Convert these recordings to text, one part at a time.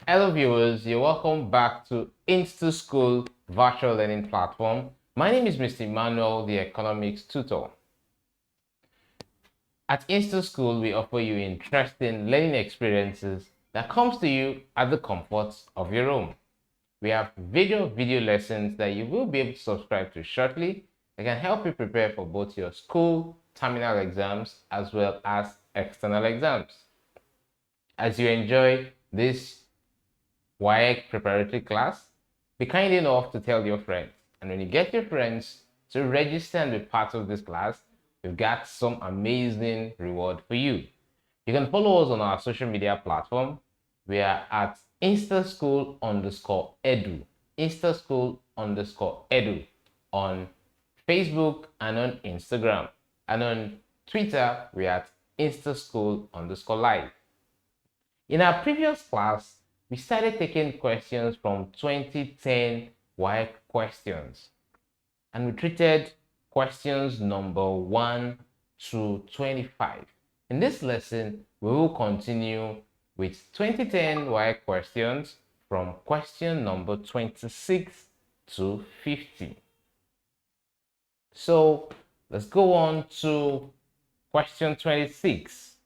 Hello viewers, you're welcome back to School virtual learning platform. My name is Mr. Emmanuel, the economics tutor. At School, we offer you interesting learning experiences that comes to you at the comforts of your home. We have video lessons that you will be able to subscribe to shortly that can help you prepare for both your school terminal exams as well as external exams. As you enjoy this WAEC preparatory class, be kind enough to tell your friends. And when you get your friends to register and be part of this class, we've got some amazing reward for you. You can follow us on our social media platform. We are at instaschool_edu. Instaschool_edu on Facebook and on Instagram. And on Twitter, we are at instaschool_live. In our previous class, we started taking questions from 2010 WAEC questions, and we treated questions number 1 to 25. In this lesson, we will continue with 2010 WAEC questions from question number 26 to 50. So let's go on to question 26.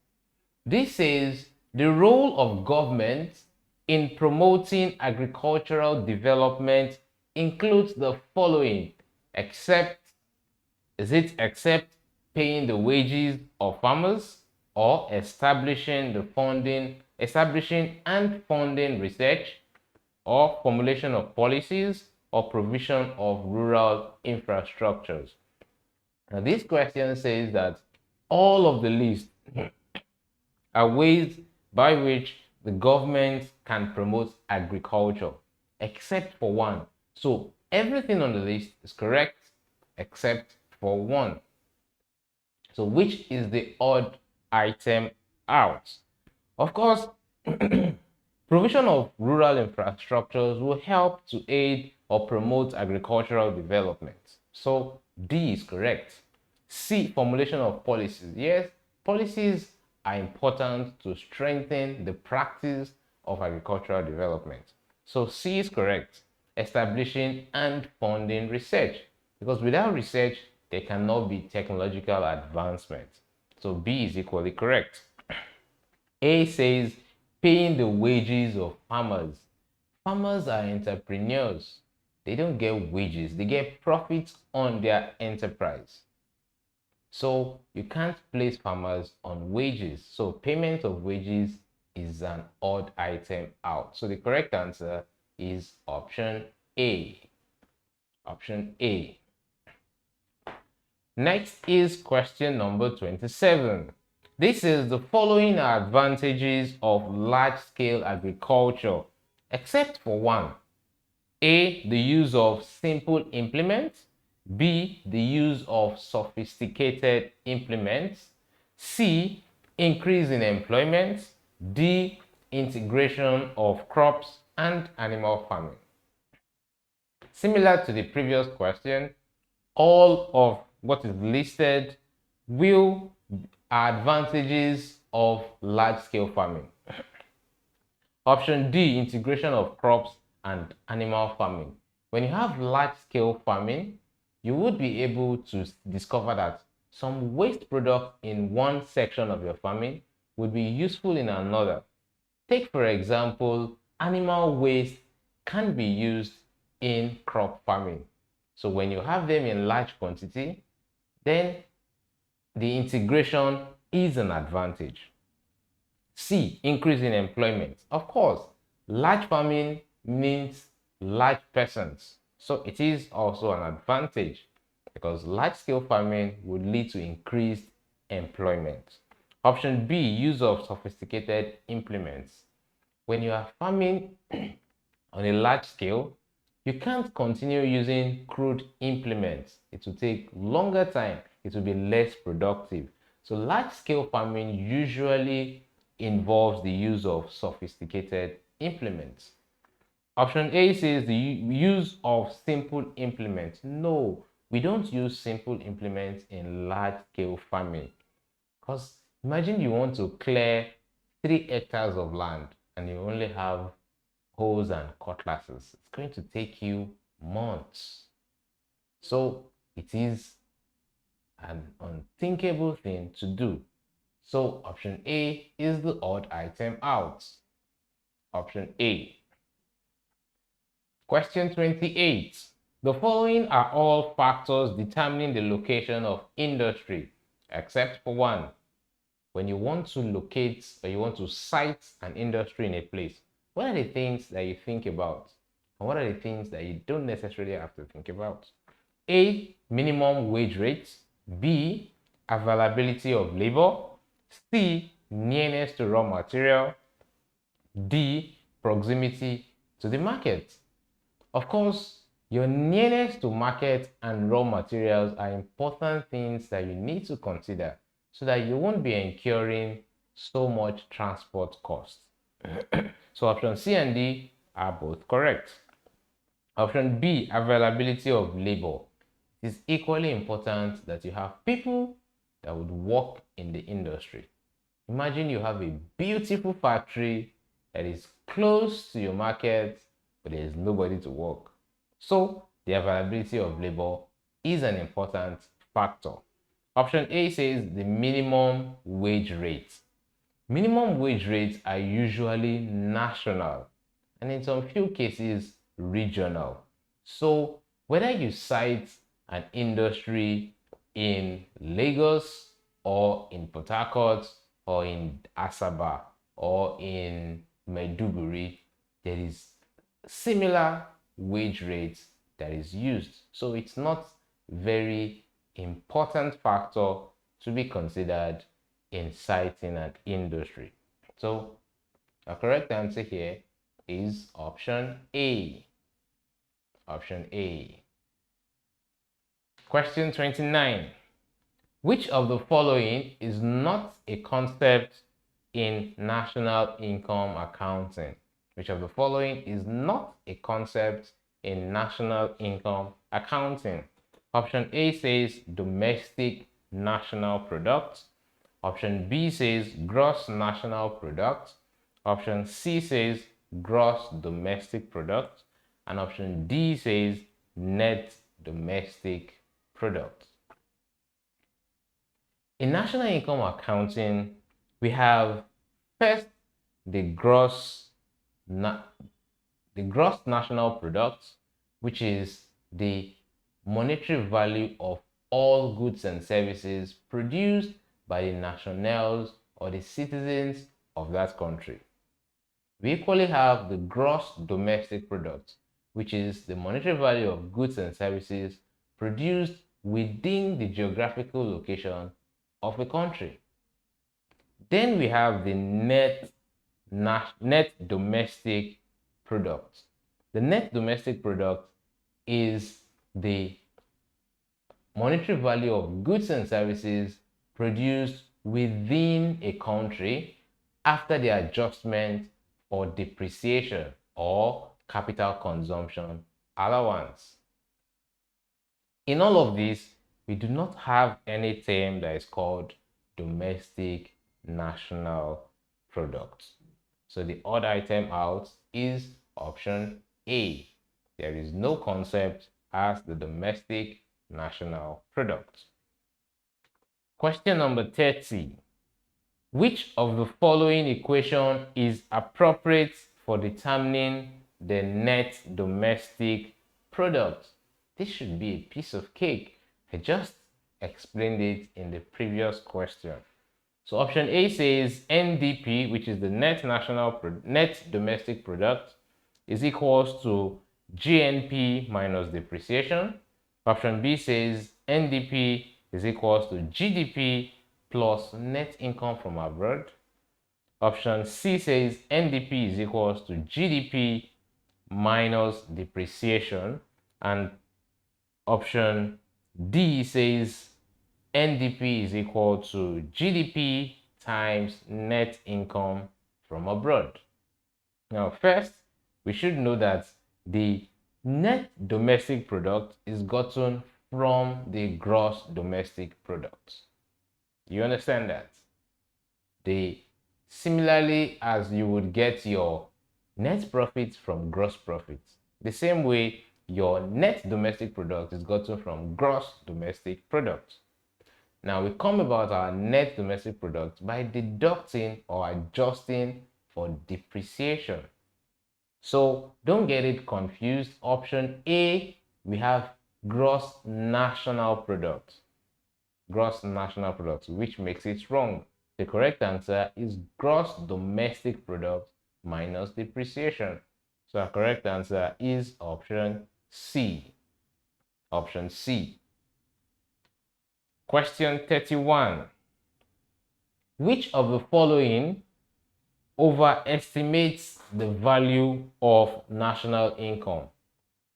This says the role of government in promoting agricultural development includes the following, except paying the wages of farmers, or establishing and funding research, or formulation of policies, or provision of rural infrastructures. Now this question says that all of the list are ways by which the government can promote agriculture, except for one. So everything on the list is correct except for one. So which is the odd item out? Of course, provision of rural infrastructures will help to aid or promote agricultural development. So D is correct. C, formulation of policies. Yes, policies are important to strengthen the practice of agricultural development. So C is correct. Establishing and funding research, because without research, there cannot be technological advancement. So B is equally correct. A says paying the wages of farmers. Farmers are entrepreneurs. They don't get wages, they get profits on their enterprise. So you can't place farmers on wages. So payment of wages is an odd item out. So the correct answer is option A. Option A. Next is question number 27. This is the following advantages of large-scale agriculture, except for one. A, the use of simple implements. B, the use of sophisticated implements. C, increase in employment. D, integration of crops and animal farming. Similar to the previous question, all of what is listed are advantages of large-scale farming. Option D, integration of crops and animal farming. When you have large-scale farming, you would be able to discover that some waste product in one section of your farming would be useful in another. Take, for example, animal waste can be used in crop farming. So when you have them in large quantity, then the integration is an advantage. C, increase in employment. Of course, large farming means large persons. So it is also an advantage because large-scale farming would lead to increased employment. Option B, use of sophisticated implements. When you are farming on a large scale, you can't continue using crude implements. It will take longer time. It will be less productive. So large-scale farming usually involves the use of sophisticated implements. Option A says the use of simple implements. No, we don't use simple implements in large-scale farming. Because imagine you want to clear 3 hectares of land and you only have hoes and cutlasses. It's going to take you months. So it is an unthinkable thing to do. So option A is the odd item out. Option A. Question 28. The following are all factors determining the location of industry, except for one. When you want to locate or you want to site an industry in a place, what are the things that you think about? And what are the things that you don't necessarily have to think about? A. Minimum wage rates. B. Availability of labor. C. Nearness to raw material. D. Proximity to the market. Of course, your nearness to market and raw materials are important things that you need to consider so that you won't be incurring so much transport costs. So option C and D are both correct. Option B, availability of labor. It is equally important that you have people that would work in the industry. Imagine you have a beautiful factory that is close to your market, but there is nobody to work. So the availability of labor is an important factor. Option A says the minimum wage rate. Minimum wage rates are usually national and in some few cases regional. So whether you cite an industry in Lagos or in Port Harcourt or in Asaba or in Maiduguri, there is similar wage rates that is used. So it's not very important factor to be considered in citing an industry. So the correct answer here is option A. Option A. Question 29. Which of the following is not a concept in national income accounting? Which of the following is not a concept in national income accounting? Option A says domestic national product. Option B says gross national product. Option C says gross domestic product. And option D says net domestic product. In national income accounting, we have first the gross national product, which is the monetary value of all goods and services produced by the nationals or the citizens of that country. We equally have the gross domestic product, which is the monetary value of goods and services produced within the geographical location of a country. Then we have the net domestic product. The net domestic product is the monetary value of goods and services produced within a country after the adjustment or depreciation or capital consumption allowance. In all of this, we do not have any term that is called domestic national product. So the odd item out is option A. There is no concept as the domestic national product. Question number 30. Which of the following equation is appropriate for determining the net domestic product? This should be a piece of cake. I just explained it in the previous question. So option A says NDP, which is the net domestic product, is equals to GNP minus depreciation. Option B says NDP is equals to GDP plus net income from abroad. Option C says NDP is equals to GDP minus depreciation. And option D says NDP is equal to GDP times net income from abroad. Now, first, we should know that the net domestic product is gotten from the gross domestic product. You understand that? Similarly as you would get your net profits from gross profits. The same way your net domestic product is gotten from gross domestic product. Now we come about our net domestic product by deducting or adjusting for depreciation. So don't get it confused. Option A, we have gross national product. Gross national product, which makes it wrong. The correct answer is gross domestic product minus depreciation. So our correct answer is option C. Option C. Question 31. Which of the following overestimates the value of national income?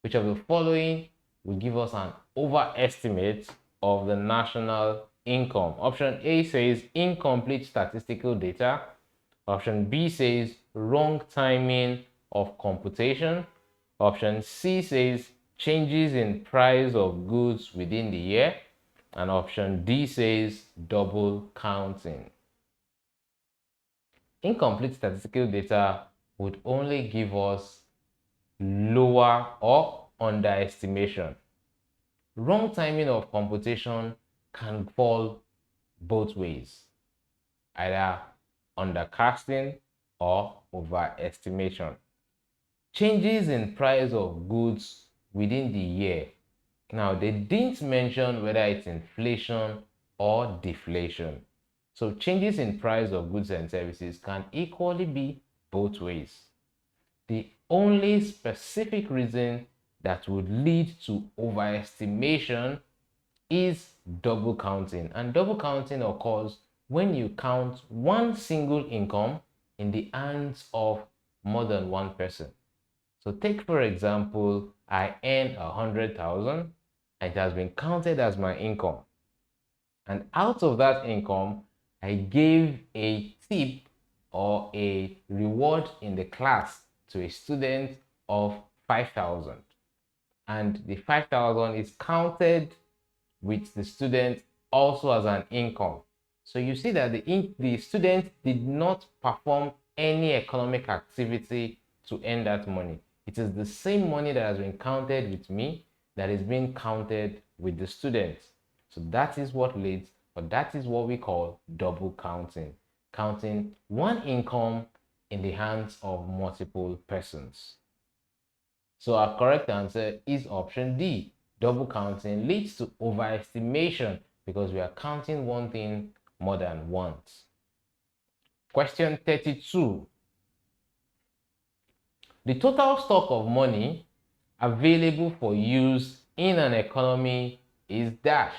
Which of the following will give us an overestimate of the national income? Option A says incomplete statistical data. Option B says wrong timing of computation. Option C says changes in price of goods within the year. And option D says double counting. Incomplete statistical data would only give us lower or underestimation. Wrong timing of computation can fall both ways, either undercasting or overestimation. Changes in price of goods within the year. Now, they didn't mention whether it's inflation or deflation. So changes in price of goods and services can equally be both ways. The only specific reason that would lead to overestimation is double counting. And double counting occurs when you count one single income in the hands of more than one person. So take, for example, I earn 100,000 and it has been counted as my income. And out of that income, I gave a tip or a reward in the class to a student of 5,000. And the 5,000 is counted with the student also as an income. So you see that the student did not perform any economic activity to earn that money. It is the same money that has been counted with me that is being counted with the student. So that is what leads, or that is what we call double counting. Counting one income in the hands of multiple persons. So our correct answer is option D. Double counting leads to overestimation because we are counting one thing more than once. Question 32. The total stock of money available for use in an economy is dash.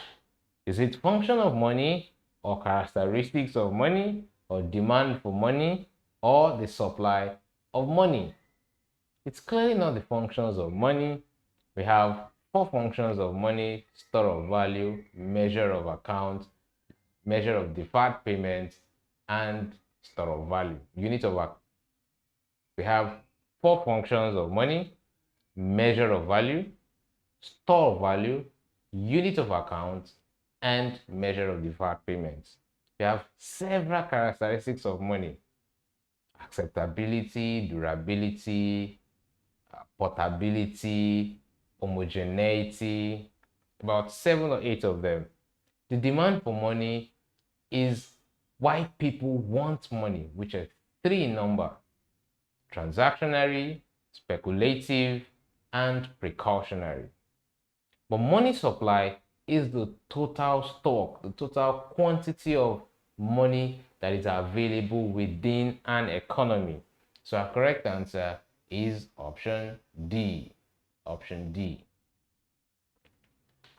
Is it function of money or characteristics of money or demand for money or the supply of money? It's clearly not the functions of money. We have 4 functions of money: store of value, measure of account, measure of deferred payments, and store of value, unit of account. We have 4 functions of money: measure of value, store of value, unit of account, and measure of deferred payments. We have several characteristics of money: acceptability, durability, portability, homogeneity, about 7 or 8 of them. The demand for money is why people want money, which are 3 in number: transactionary, speculative, and precautionary. But money supply is the total stock, the total quantity of money that is available within an economy. So our correct answer is option D. Option D.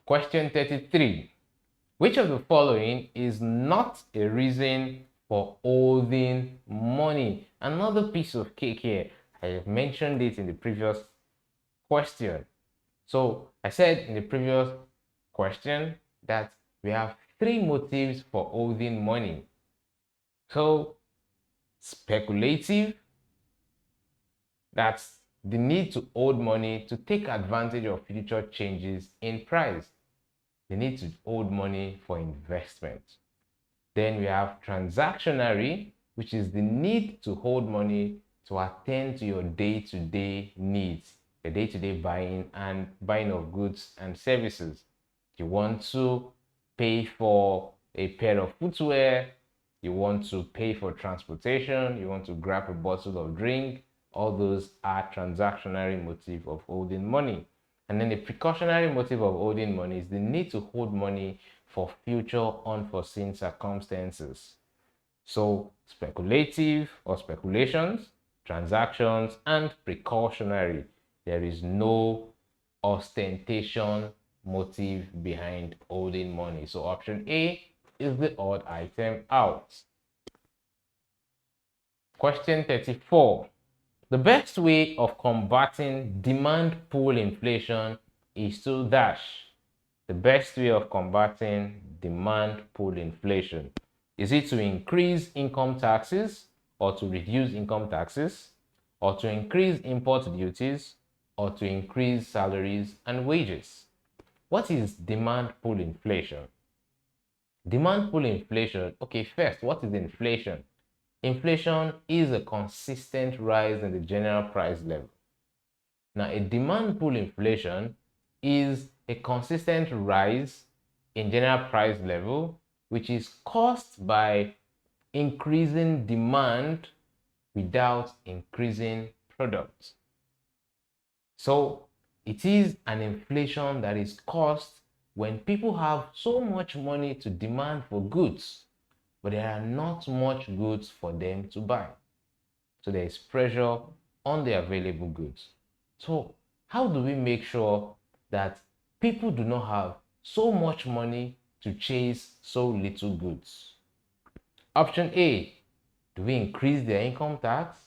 Question 33. Which of the following is not a reason for holding money? Another piece of cake here. I have mentioned it in the previous question. So I said in the previous question that we have 3 motives for holding money. So speculative, that's the need to hold money to take advantage of future changes in price. The need to hold money for investment. Then we have transactionary, which is the need to hold money to attend to your day-to-day needs, your day-to-day buying and buying of goods and services. You want to pay for a pair of footwear, you want to pay for transportation, you want to grab a bottle of drink, all those are transactionary motive of holding money. And then the precautionary motive of holding money is the need to hold money for future unforeseen circumstances. So speculative or speculations, transactions, and precautionary. There is no ostentation motive behind holding money. So option A is the odd item out. Question 34. The best way of combating demand pull inflation is to dash. The best way of combating demand pull inflation. Is it to increase income taxes or to reduce income taxes or to increase import duties or to increase salaries and wages? What is demand pull inflation? Demand pull inflation. Okay, first, what is inflation? Inflation is a consistent rise in the general price level. Now, a demand pull inflation is a consistent rise in general price level, which is caused by increasing demand without increasing products. So it is an inflation that is caused when people have so much money to demand for goods, but there are not much goods for them to buy. So there is pressure on the available goods. So how do we make sure that people do not have so much money to chase so little goods? Option A, do we increase their income tax?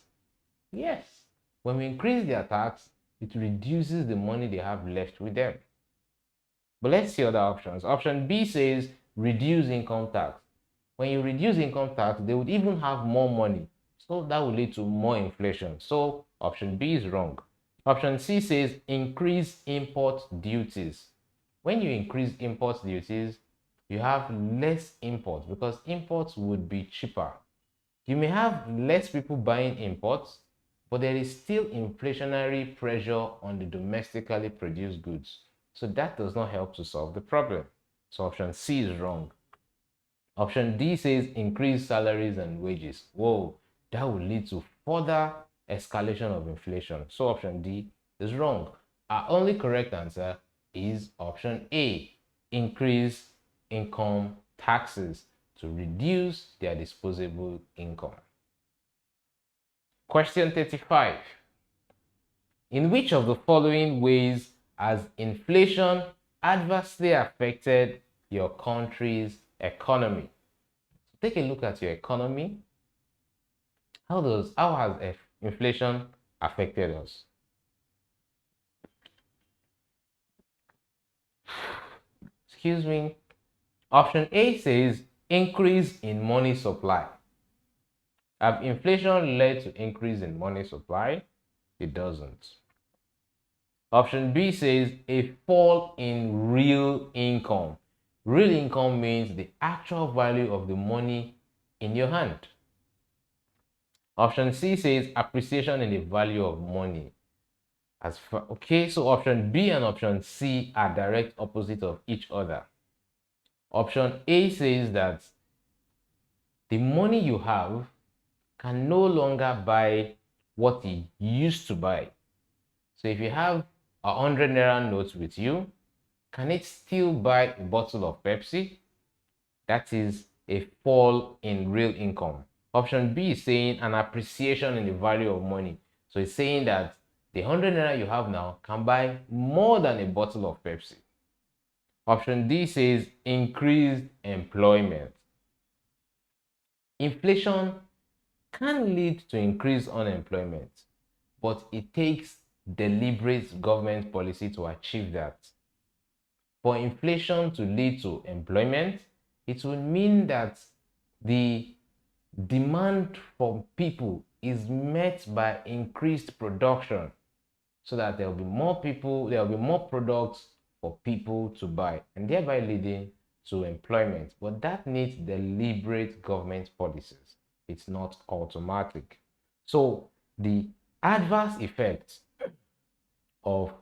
Yes. When we increase their tax, it reduces the money they have left with them. But let's see other options. Option B says reduce income tax. When you reduce income tax, they would even have more money. So that will lead to more inflation. So option B is wrong. Option C says increase import duties. When you increase import duties, you have less imports because imports would be cheaper. You may have less people buying imports, but there is still inflationary pressure on the domestically produced goods. So that does not help to solve the problem. So option C is wrong. Option D says increase salaries and wages. Whoa, that will lead to further escalation of inflation. So option D is wrong. Our only correct answer is option A, increase income taxes to reduce their disposable income. Question 35. In which of the following ways has inflation adversely affected your country's economy? Take a look at your economy. How has inflation affected us? Excuse me. Option A says increase in money supply. Have inflation led to increase in money supply? It doesn't. Option B says a fall in real income. Real income means the actual value of the money in your hand. Option C says appreciation in the value of money. Okay, so option B and option C are direct opposite of each other. Option A says that the money you have can no longer buy what it used to buy. So if you have 100 naira notes with you, can it still buy a bottle of Pepsi? That is a fall in real income. Option B is saying an appreciation in the value of money. So it's saying that the 100 naira you have now can buy more than a bottle of Pepsi. Option D says increased employment. Inflation can lead to increased unemployment, but it takes deliberate government policy to achieve that. For inflation to lead to employment, it will mean that the demand from people is met by increased production so that there will be more people, there will be more products for people to buy and thereby leading to employment. But that needs deliberate government policies. It's not automatic. So The adverse effects of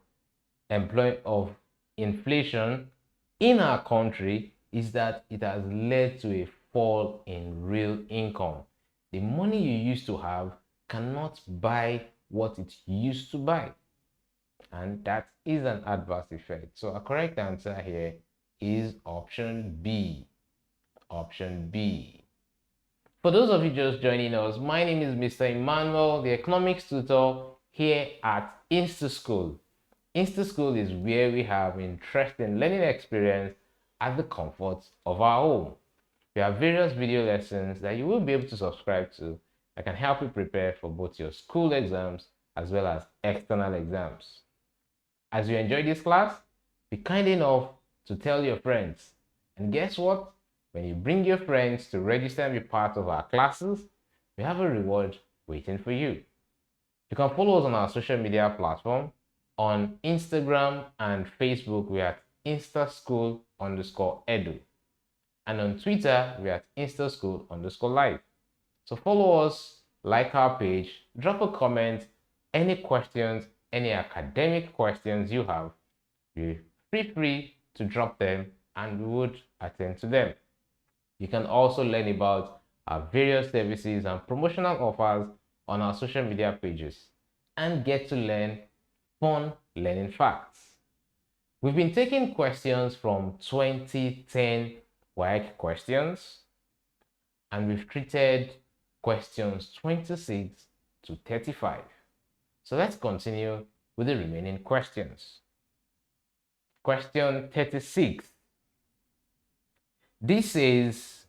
inflation in our country is that it has led to a fall in real income. The money you used to have cannot buy what it used to buy, and that is an adverse effect. So a correct answer here is option B. Option B. For those of you just joining us, my name is Mr. Emmanuel, the economics tutor here at InstaSchool. InstaSchool is where we have interesting learning experience at the comfort of our home. We have various video lessons that you will be able to subscribe to that can help you prepare for both your school exams as well as external exams. As you enjoy this class, be kind enough to tell your friends. And guess what? When you bring your friends to register and be part of our classes, we have a reward waiting for you. You can follow us on our social media platform. On Instagram and Facebook, we are at instaschool_edu. And on Twitter, we are at instaschool_live. So follow us, like our page, drop a comment, any questions, any academic questions you have, feel free to drop them and we would attend to them. You can also learn about our various services and promotional offers on our social media pages and get to learn fun learning facts. We've been taking questions from 2010 WAEC questions, and we've treated questions 26 to 35. So let's continue with the remaining questions. Question 36. This says,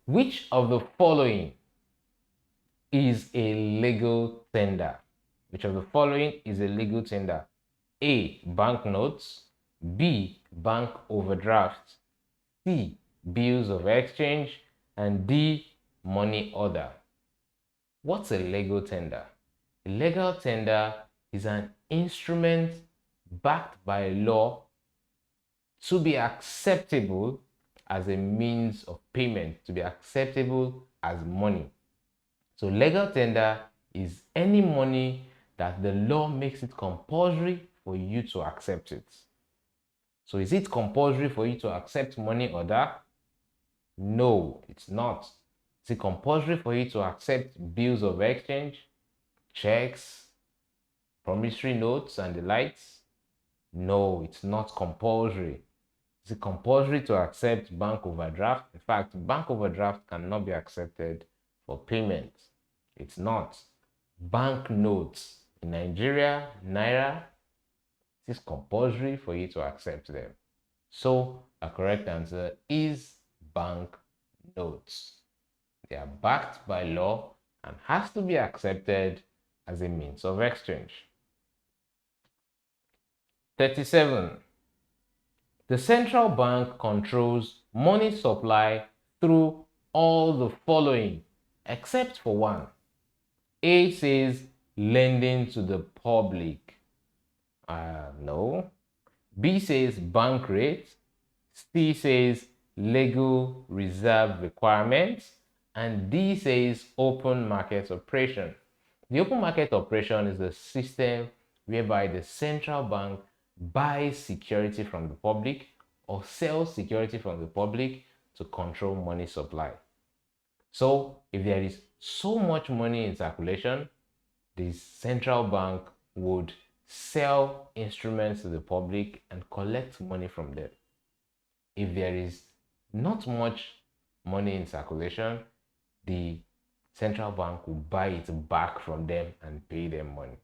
which of the following is a legal tender? Which of the following is a legal tender? A. Banknotes. B. Bank overdraft. C. Bills of exchange. And D. Money order. What's a legal tender? A legal tender is an instrument backed by law to be acceptable as a means of payment, to be acceptable as money. So legal tender is any money that the law makes it compulsory for you to accept it. So is it compulsory for you to accept money order? No, it's not. Is it compulsory for you to accept bills of exchange, checks, promissory notes, and the likes? No, it's not compulsory. Is it compulsory to accept bank overdraft? In fact, bank overdraft cannot be accepted for payment. It's not. Bank notes in Nigeria, Naira, it is compulsory for you to accept them. So a correct answer is bank notes. They are backed by law and has to be accepted as a means of exchange. 37. The central bank controls money supply through all the following, except for one. A says lending to the public. No. B says bank rate. C says legal reserve requirements. And D says open market operation. The open market operation is the system whereby the central bank buys security from the public or sells security from the public to control money supply. So if there is so much money in circulation, the central bank would sell instruments to the public and collect money from them. If there is not much money in circulation, the central bank will buy it back from them and pay them money.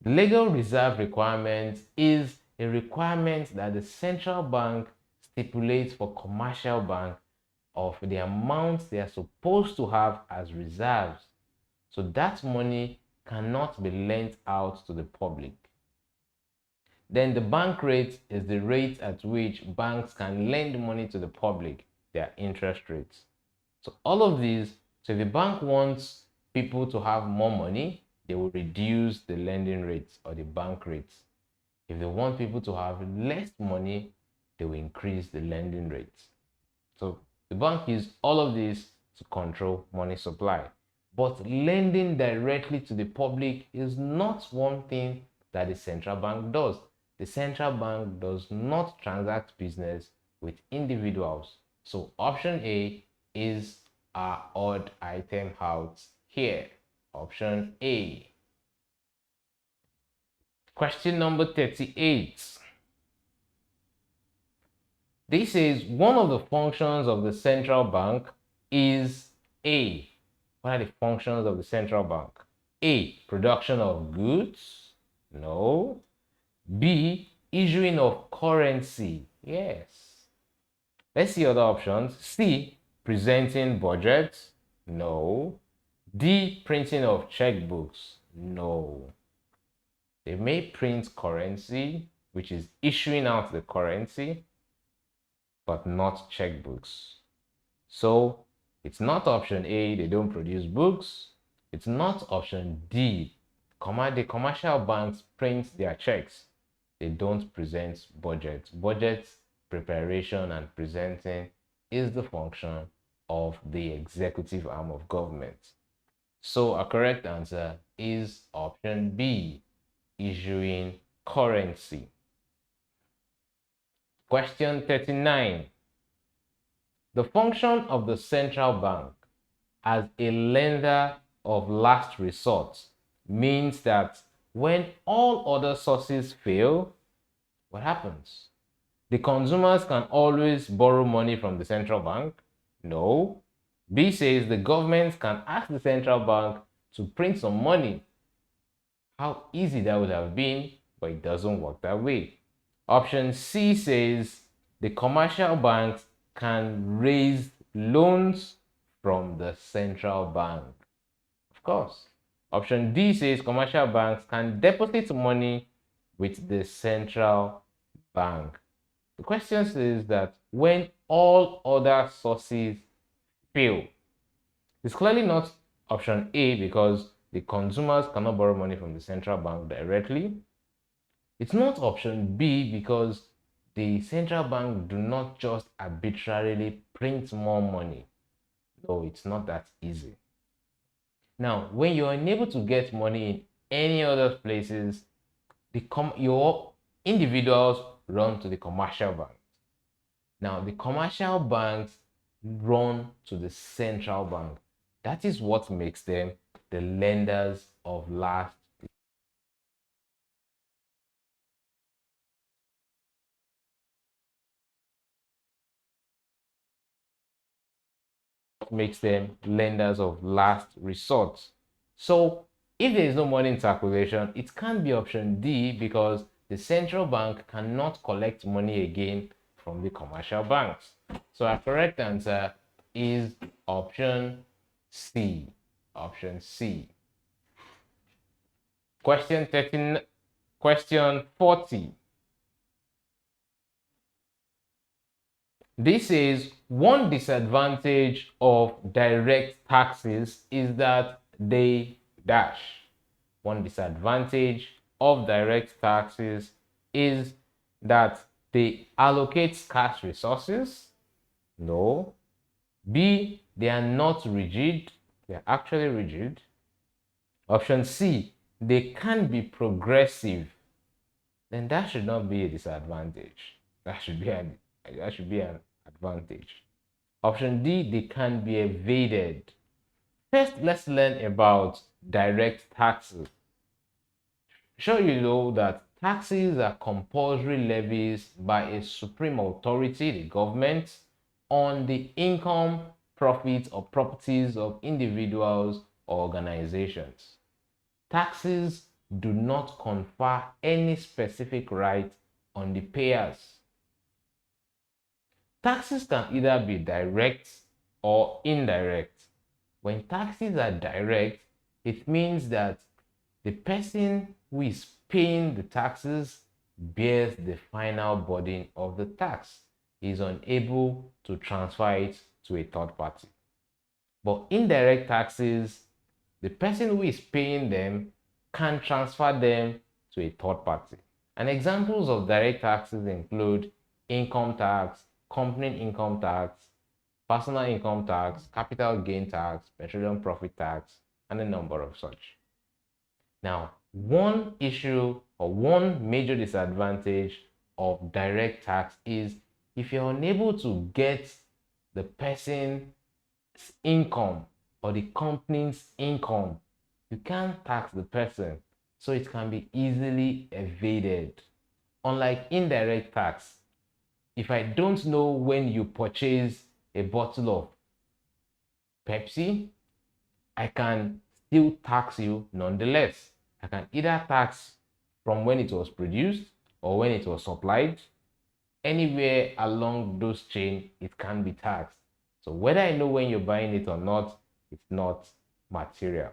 The legal reserve requirement is a requirement that the central bank stipulates for commercial banks of the amounts they are supposed to have as reserves. So that money cannot be lent out to the public. Then the bank rate is the rate at which banks can lend money to the public, their interest rates. So all of these, so if the bank wants people to have more money, they will reduce the lending rates or the bank rates. If they want people to have less money, they will increase the lending rates. So the bank uses all of this to control money supply. But lending directly to the public is not one thing that the central bank does. The central bank does not transact business with individuals. So option A is our odd item out here. Option A. Question number 38. This is one of the functions of the central bank is A. What are the functions of the central bank? A. Production of goods? No. B. Issuing of currency? Yes. Let's see other options. C. Presenting budgets? No. D. Printing of checkbooks? No. They may print currency, which is issuing out the currency, but not checkbooks. So it's not option A, they don't produce books. It's not option D, the commercial banks print their checks. They don't present budgets. Budget preparation and presenting is the function of the executive arm of government. So a correct answer is option B, issuing currency. Question 39. The function of the central bank as a lender of last resort means that when all other sources fail, what happens? The consumers can always borrow money from the central bank? No. B says the government can ask the central bank to print some money. How easy that would have been, but it doesn't work that way. Option C says the commercial banks can raise loans from the central bank. Of course. Option D says commercial banks can deposit money with the central bank. The question says that when all other sources fail, it's clearly not option A because the consumers cannot borrow money from the central bank directly. It's not option B because the central bank do not just arbitrarily print more money. No, it's not that easy. Now, when you're unable to get money in any other places, your individuals run to the commercial banks. Now, the commercial banks run to the central bank. That is what makes them the lenders of last. Makes them lenders of last resort. So if there is no money in circulation, it can't be option D because the central bank cannot collect money again from the commercial banks. So our correct answer is option C. Option C. Question 13, question 40. This is one disadvantage of direct taxes is that they dash. One disadvantage of direct taxes is that they allocate scarce resources. No. B, they are not rigid. They are actually rigid. Option C, they can be progressive. Then that should not be a disadvantage. That should be an advantage. Option D, they can be evaded. First, let's learn about direct taxes. Sure, you know that taxes are compulsory levies by a supreme authority, the government, on the income, profits, or properties of individuals or organizations. Taxes do not confer any specific right on the payers. Taxes can either be direct or indirect. When taxes are direct, it means that the person who is paying the taxes bears the final burden of the tax. He is unable to transfer it to a third party. But indirect taxes, the person who is paying them can transfer them to a third party. And examples of direct taxes include income tax, company income tax, personal income tax, capital gain tax, petroleum profit tax, and a number of such. Now, one issue or one major disadvantage of direct tax is if you're unable to get the person's income or the company's income, you can't tax the person, so it can be easily evaded. Unlike indirect tax, if I don't know when you purchase a bottle of Pepsi, I can still tax you nonetheless. I can either tax from when it was produced or when it was supplied. Anywhere along those chain, it can be taxed. So whether I know when you're buying it or not, it's not material.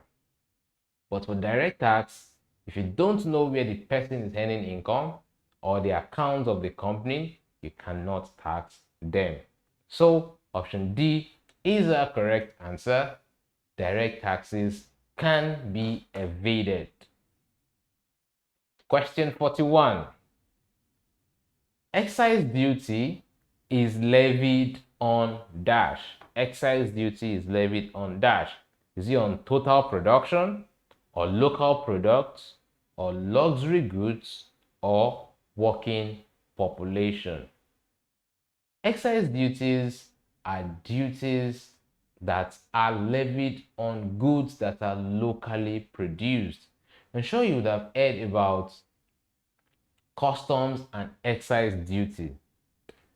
But for direct tax, if you don't know where the person is earning income or the account of the company, you cannot tax them. So option D is a correct answer. Direct taxes can be evaded. Question 41. Excise duty is levied on dash. Excise duty is levied on dash. Is it on total production, or local products, or luxury goods, or working population? Excise duties are duties that are levied on goods that are locally produced. I'm sure you would have heard about customs and excise duty.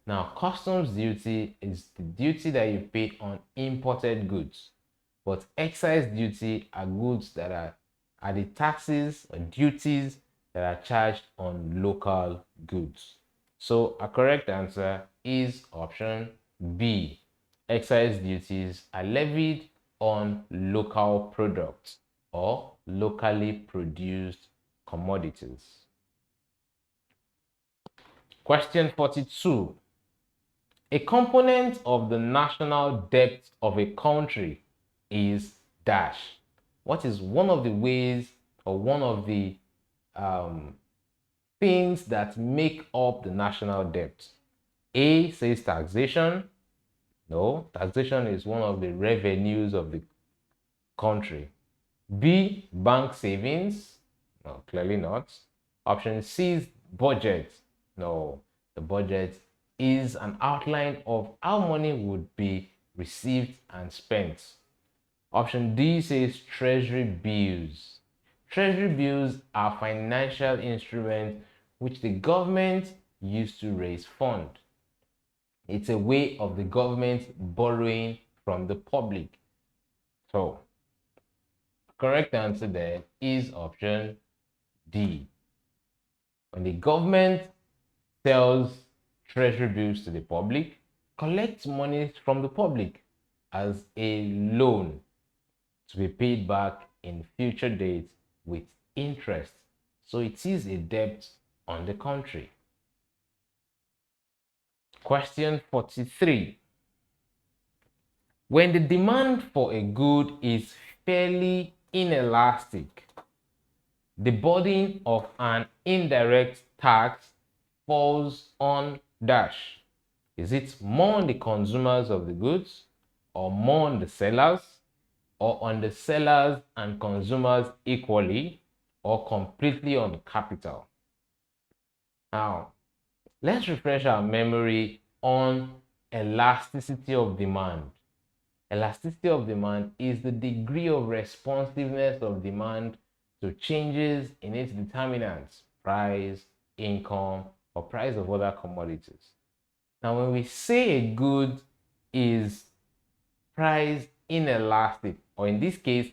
Now, customs duty is the duty that you pay on imported goods, but excise duty are goods that are the taxes or duties that are charged on local goods. So a correct answer is option B. Excise duties are levied on local products or locally produced commodities. Question 42. A component of the national debt of a country is dash. What is one of the ways or one of the things that make up the national debt? A says taxation. No, taxation is one of the revenues of the country. B, bank savings. No, clearly not. Option C is budget. No, the budget is an outline of how money would be received and spent. Option D says treasury bills. Treasury bills are financial instruments which the government used to raise funds. It's a way of the government borrowing from the public. So, correct answer there is option D. When the government sells treasury bills to the public, collects money from the public as a loan to be paid back in future dates with interest. So it is a debt on the country. Question 43. When the demand for a good is fairly inelastic, the burden of an indirect tax falls on dash. Is it more on the consumers of the goods, or more on the sellers, or on the sellers and consumers equally, or completely on capital? Now, let's refresh our memory on elasticity of demand. Elasticity of demand is the degree of responsiveness of demand to changes in its determinants, price, income, or price of other commodities. Now, when we say a good is price inelastic, or in this case,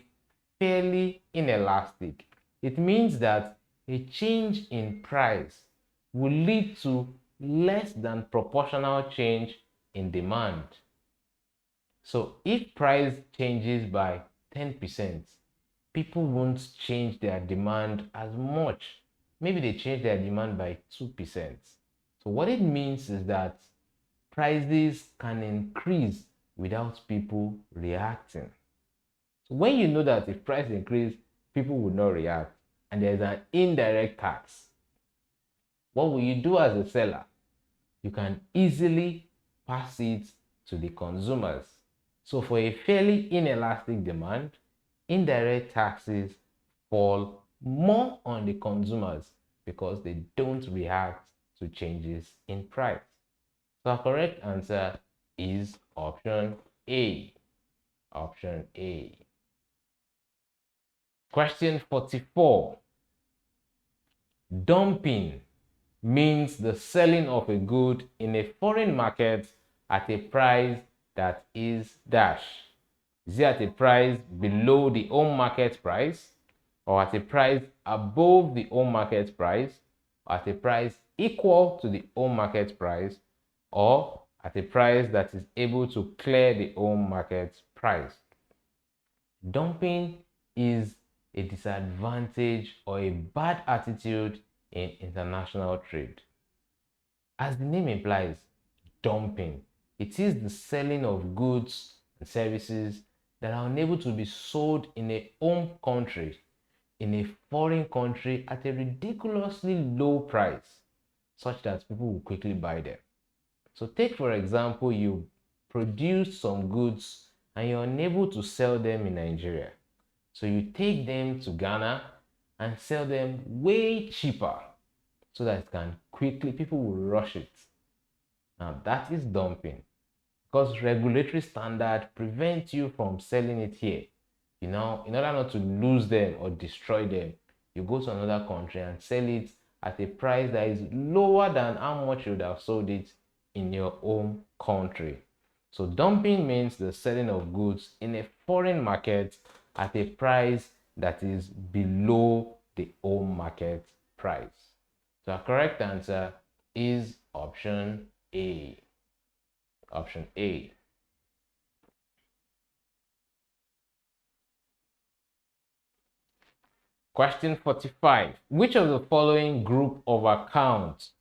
fairly inelastic, it means that a change in price will lead to less than proportional change in demand. So if price changes by 10%, people won't change their demand as much. Maybe they change their demand by 2%. So what it means is that prices can increase without people reacting. So when you know that if price increase, people would not react, and there's an indirect tax, what will you do as a seller? You can easily pass it to the consumers. So for a fairly inelastic demand, indirect taxes fall more on the consumers because they don't react to changes in price. So our correct answer is option A. Option A. Question 44. Dumping means the selling of a good in a foreign market at a price that is dash. Is it at a price below the home market price, or at a price above the home market price, or at a price equal to the home market price, or at a price that is able to clear the home market price? Dumping is a disadvantage or a bad attitude in international trade. As the name implies, dumping, it is the selling of goods and services that are unable to be sold in a home country in a foreign country at a ridiculously low price, such that people will quickly buy them. So take, for example, you produce some goods and you're unable to sell them in Nigeria. So you take them to Ghana and sell them way cheaper so that it can quickly, people will rush it. Now that is dumping, because regulatory standard prevents you from selling it here. You know, in order not to lose them or destroy them, you go to another country and sell it at a price that is lower than how much you would have sold it in your home country. So dumping means the selling of goods in a foreign market at a price that is below the home market price. So our correct answer is option A. Option A. Question 45. Which of the following group of accounts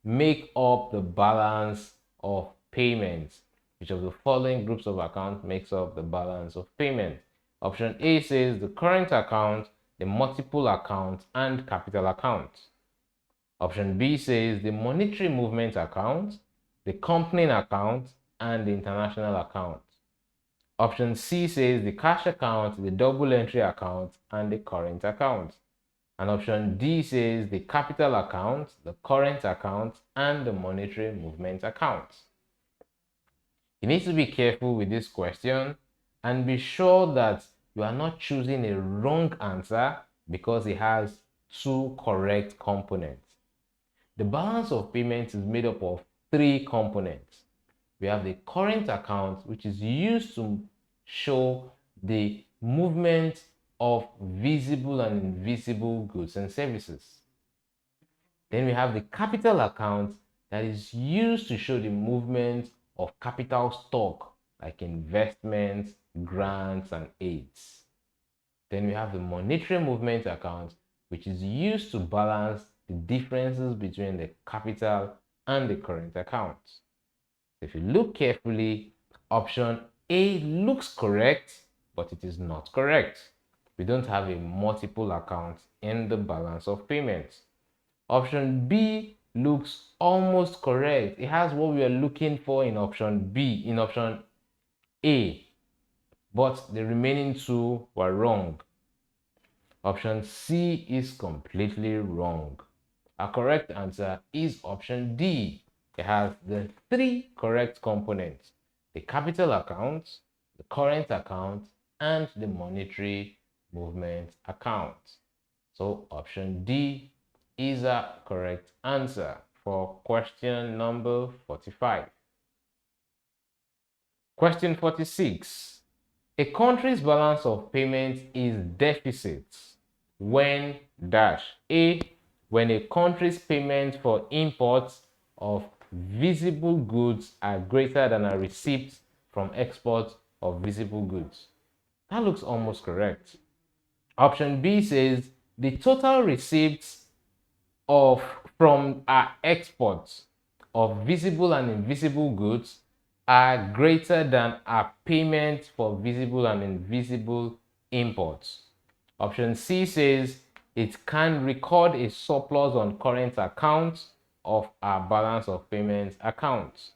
make up the balance of payments? Which of the following groups of accounts makes up the balance of payment? Option A says the current account, the multiple account, and capital account. Option B says the monetary movement account, the company account, and the international account. Option C says the cash account, the double entry account, and the current account. And option D says the capital account, the current account, and the monetary movement account. You need to be careful with this question and be sure that you are not choosing a wrong answer because it has two correct components. The balance of payments is made up of three components. We have the current account, which is used to show the movement of visible and invisible goods and services. Then we have the capital account that is used to show the movement of capital stock, like investments, grants, and aids. Then we have the monetary movement account, which is used to balance the differences between the capital and the current account. If you look carefully, option A looks correct, but it is not correct. We don't have a multiple account in the balance of payments. Option B looks almost correct. It has what we are looking for in option B, in option A, but the remaining two were wrong. Option C is completely wrong. Our correct answer is option D. It has the three correct components: the capital account, the current account, and the monetary movement account. So option D is a correct answer for question number 45. Question 46. A country's balance of payments is deficit when dash. A, when a country's payments for imports of visible goods are greater than a receipt from exports of visible goods. That looks almost correct. Option B says the total receipts from our exports of visible and invisible goods are greater than our payments for visible and invisible imports. Option C says it can record a surplus on current accounts of our balance of payments accounts.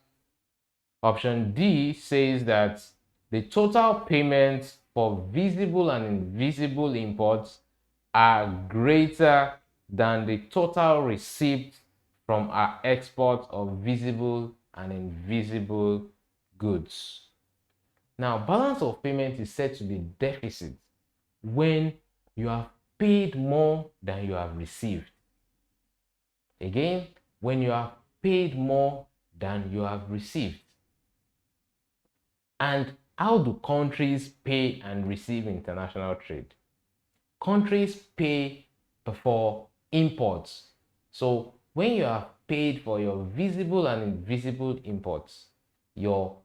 Option D says that the total payments for visible and invisible imports are greater than the total receipts from our export of visible and invisible goods. Now, balance of payment is said to be deficit when you have paid more than you have received. Again, when you have paid more than you have received. And how do countries pay and receive international trade? Countries pay for imports. So when you have paid for your visible and invisible imports, your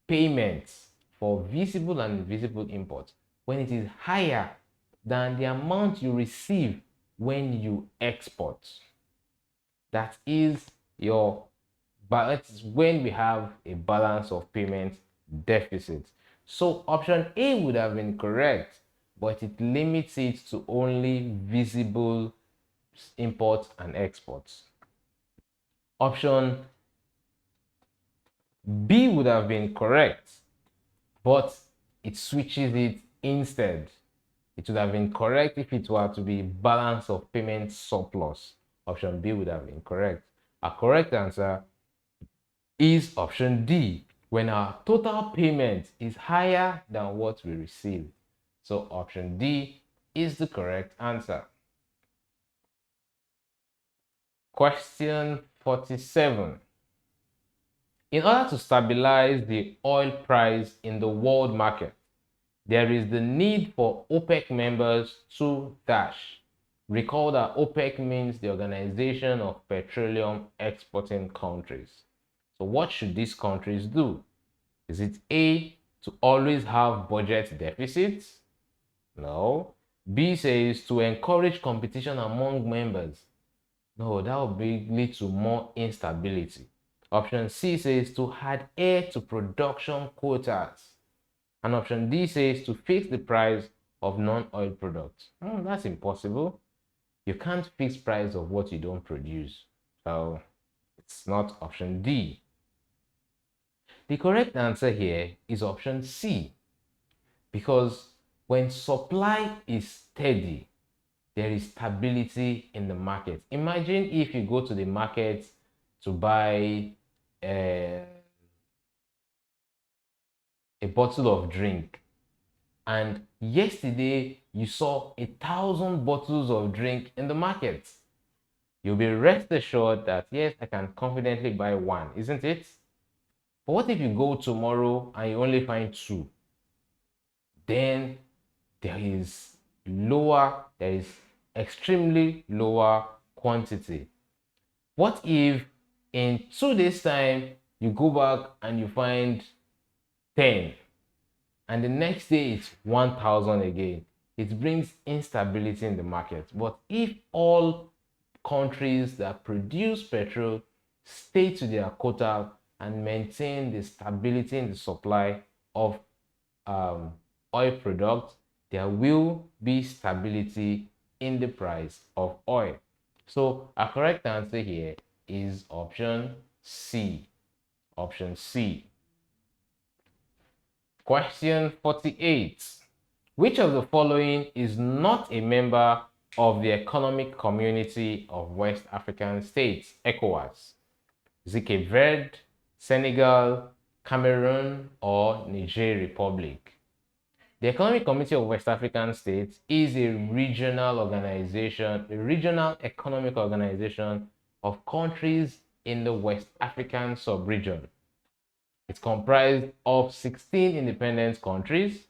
payments for visible and invisible imports, when it is higher than the amount you receive when you export, that is your balance, when we have a balance of payment deficit. So option A would have been correct, but it limits it to only visible imports and exports. Option B would have been correct, but it switches it instead. It would have been correct if it were to be balance of payment surplus. Option B would have been correct. A correct answer is option D, when our total payment is higher than what we receive. So option D is the correct answer. Question 47. In order to stabilize the oil price in the world market, there is the need for OPEC members to dash. Recall that OPEC means the Organization of Petroleum Exporting Countries. So what should these countries do? Is it A, to always have budget deficits? No. B says to encourage competition among members. No, that will lead to more instability. Option C says to adhere to production quotas. And option D says to fix the price of non-oil products. That's impossible. You can't fix price of what you don't produce. So it's not option D. The correct answer here is option C, because when supply is steady, there is stability in the market. Imagine if you go to the market to buy a bottle of drink, and yesterday you saw 1,000 bottles of drink in the market. You'll be rest assured that yes, I can confidently buy one, isn't it? But what if you go tomorrow and you only find two? Then there is extremely lower quantity. What if in 2 days time you go back and you find 10, and the next day it's 1,000 again? It brings instability in the market. But if all countries that produce petrol stay to their quota and maintain the stability in the supply of oil products, there will be stability in the price of oil. So our correct answer here is option C. Option C. Question 48. Which of the following is not a member of the Economic Community of West African States, ECOWAS? Is it Cape Verde, Senegal, Cameroon, or Niger Republic? The Economic Community of West African States is a regional organization, a regional economic organization of countries in the West African sub-region. It's comprised of 16 independent countries,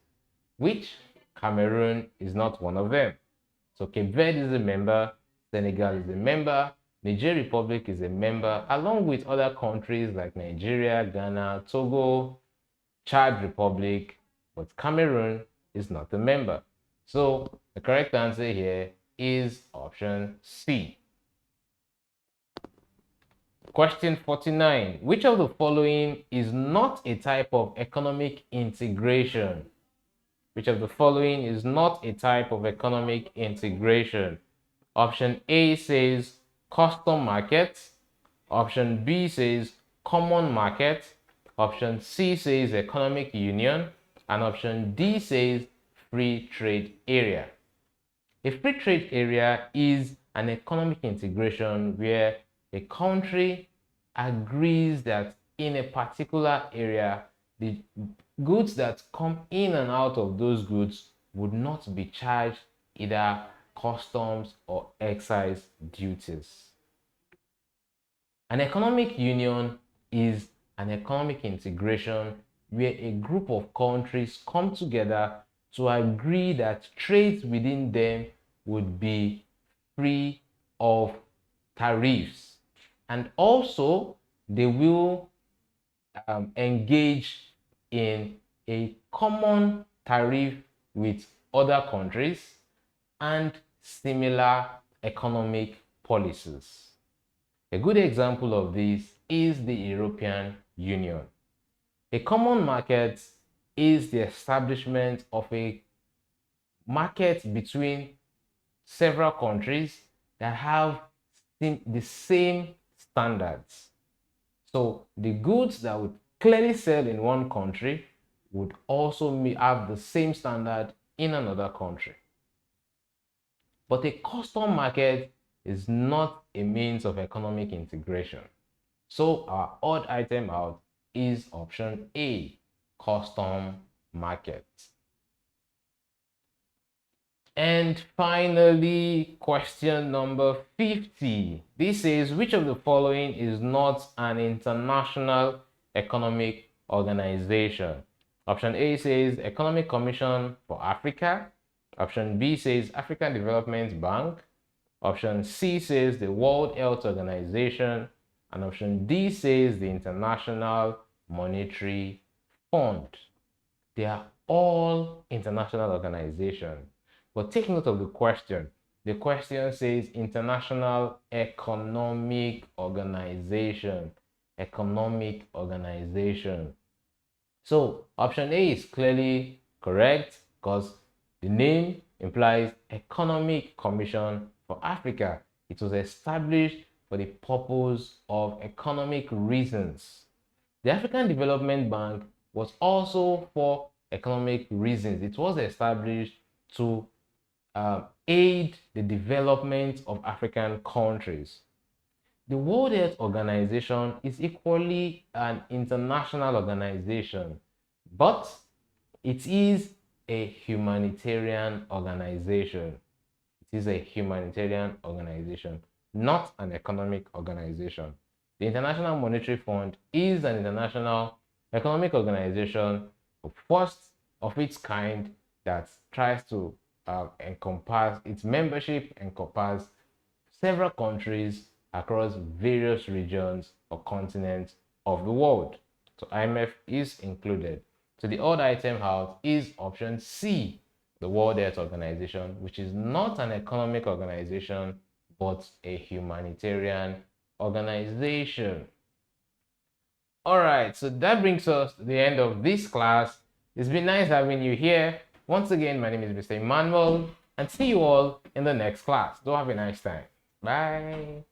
which Cameroon is not one of them. So Cape Verde is a member, Senegal is a member, Niger Republic is a member, along with other countries like Nigeria, Ghana, Togo, Chad Republic, but Cameroon is not a member. So the correct answer here is option C. Question 49. Which of the following is not a type of economic integration? Which of the following is not a type of economic integration? Option A says custom market. Option B says common market. Option C says economic union, and option D says free trade area. A free trade area is an economic integration where a country agrees that in a particular area, the goods that come in and out of those goods would not be charged either customs or excise duties. An economic union is an economic integration where a group of countries come together to agree that trade within them would be free of tariffs, and also they will engage in a common tariff with other countries and similar economic policies. A good example of this is the European Union. A common market is the establishment of a market between several countries that have the same standards. So the goods that would clearly sell in one country would also have the same standard in another country. But a custom market is not a means of economic integration. So our odd item out is option A, custom market. And finally, question number 50. This says, which of the following is not an international economic organization? Option A says Economic Commission for Africa. Option B says African Development Bank. Option C says the World Health Organization. And option D says the International Monetary Fund. They are all international organizations. But take note of the question. The question says International Economic Organization. Economic organization. So option A is clearly correct because the name implies Economic Commission for Africa. It was established for the purpose of economic reasons. The African Development Bank was also for economic reasons. It was established to aid the development of African countries. The World Health Organization is equally an international organization, but it is a humanitarian organization. It is a humanitarian organization, not an economic organization. The International Monetary Fund is an international economic organization, first of its kind, that tries to encompass, its membership encompass several countries across various regions or continents of the world. So IMF is included. So the odd item out is option C, the World Health Organization, which is not an economic organization, but a humanitarian organization. All right, so that brings us to the end of this class. It's been nice having you here. Once again, my name is Mr. Emmanuel, and see you all in the next class. Do have a nice time. Bye.